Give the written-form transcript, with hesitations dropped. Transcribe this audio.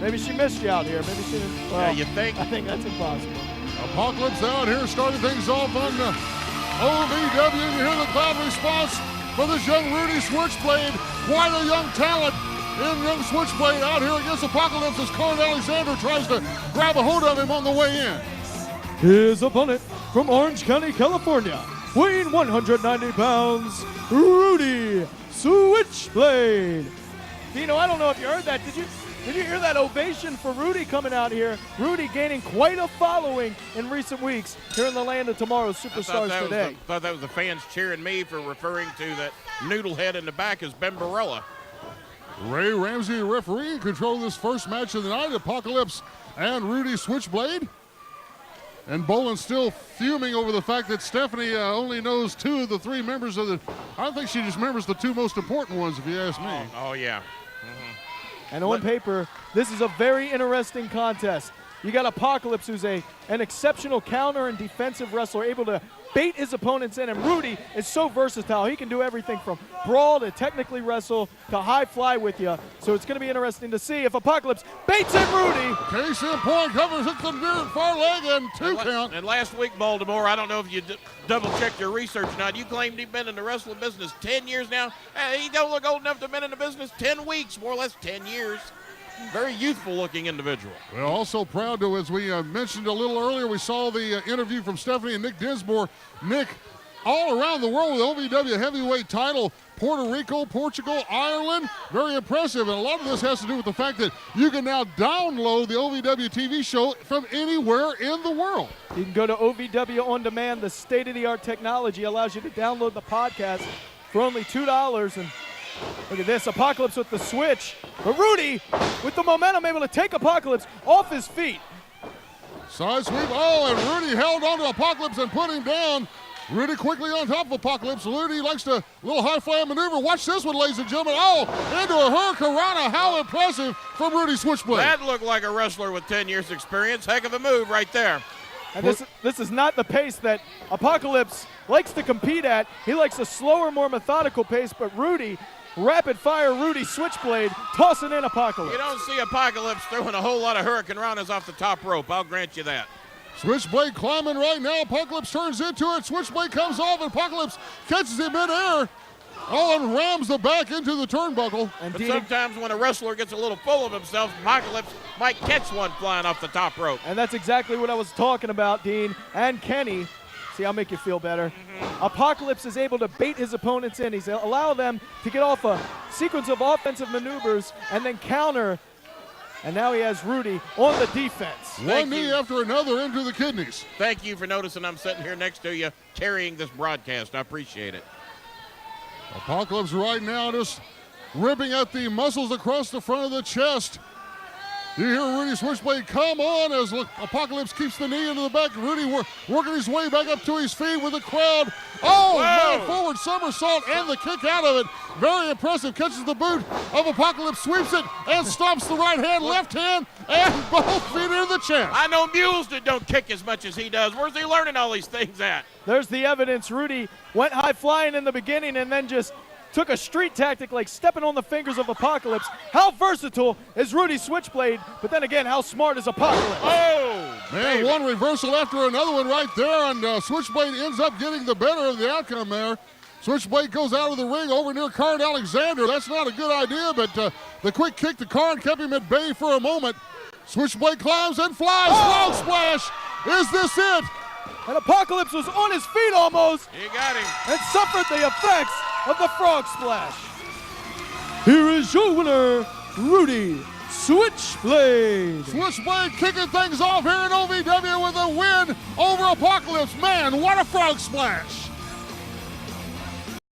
Maybe she missed you out here. Maybe she didn't. Well, yeah, you think? I think that's impossible. Apocolypse out here starting things off on the OVW. You hear the crowd response for this young Rudy Switchblade. Quite a young talent in young Switchblade out here against Apocolypse as Karen Alexander tries to grab a hold of him on the way in. His opponent from Orange County, California, weighing 190 pounds, Rudy Switchblade. Dino, I don't know if you heard that. Did you hear that ovation for Rudy coming out here? Rudy gaining quite a following in recent weeks here in the land of tomorrow's superstars today. I thought that was the fans cheering me for referring to that noodle head in the back as Ben Barella. Ray Ramsey, referee, control this first match of the night. Apocolypse and Rudy Switchblade. And Boland's still fuming over the fact that Stephanie only knows 2 of the 3 members of the. I don't think she just remembers the 2 most important ones, if you ask me. Oh yeah. And on paper, this is a very interesting contest. You got Apocolypse, who's an exceptional counter and defensive wrestler, able to bait his opponents in, and Rudy is so versatile. He can do everything from brawl to technically wrestle to high fly with you. So it's going to be interesting to see if Apocolypse baits in Rudy. Case in point, covers it the near far leg and 2 count. And last week, Baltimore, I don't know if you double-checked your research or not. You claimed he'd been in the wrestling business 10 years now. He don't look old enough to have been in the business 10 weeks, more or less 10 years. Very youthful-looking individual. We're also proud to, as we mentioned a little earlier, we saw the interview from Stephanie and Nick Dinsmore. Nick, all around the world with OVW heavyweight title, Puerto Rico, Portugal, Ireland, very impressive. And a lot of this has to do with the fact that you can now download the OVW TV show from anywhere in the world. You can go to OVW On Demand. The state-of-the-art technology allows you to download the podcast for only $2. And look at this, Apocolypse with the switch. But Rudy, with the momentum, able to take Apocolypse off his feet. Side sweep, and Rudy held on to Apocolypse and put him down. Rudy quickly on top of Apocolypse. Rudy likes to little high fly maneuver. Watch this one, ladies and gentlemen. Into a hurricanrana. How impressive from Rudy Switchblade. That looked like a wrestler with 10 years experience. Heck of a move right there. And this is not the pace that Apocolypse likes to compete at. He likes a slower, more methodical pace, but Rudy, rapid fire Rudy Switchblade, tossing in Apocolypse. You don't see Apocolypse throwing a whole lot of hurricanranas off the top rope. I'll grant you that. Switchblade climbing right now. Apocolypse turns into it. Switchblade comes off, and Apocolypse catches him in air. And rams the back into the turnbuckle. But sometimes when a wrestler gets a little full of himself, Apocolypse might catch one flying off the top rope. And that's exactly what I was talking about, Dean and Kenny. See, I'll make you feel better. Apocolypse is able to bait his opponents in. He's allow them to get off a sequence of offensive maneuvers and then counter. And now he has Rudy on the defense. One knee after another into the kidneys. Thank you for noticing I'm sitting here next to you carrying this broadcast. I appreciate it. Apocolypse right now just ripping at the muscles across the front of the chest. You hear Rudy Switchblade come on as Apocolypse keeps the knee into the back. Rudy working his way back up to his feet with the crowd. Man, forward somersault and the kick out of it. Very impressive. Catches the boot of Apocolypse, sweeps it, and stomps the right hand, left hand, and both feet into the chest. I know mules that don't kick as much as he does. Where's he learning all these things at? There's the evidence. Rudy went high flying in the beginning and then just took a street tactic like stepping on the fingers of Apocolypse. How versatile is Rudy Switchblade, but then again, how smart is Apocolypse? Man, one reversal after another one right there, and Switchblade ends up getting the better of the outcome there. Switchblade goes out of the ring over near Karen Alexander. That's not a good idea, but the quick kick to Karen kept him at bay for a moment. Switchblade climbs and flies. Frog splash. Is this it? And Apocolypse was on his feet almost. He got him. And suffered the effects of the frog splash. Here is your winner, Rudy Switchblade. Switchblade kicking things off here in OVW with a win over Apocolypse. Man, what a frog splash.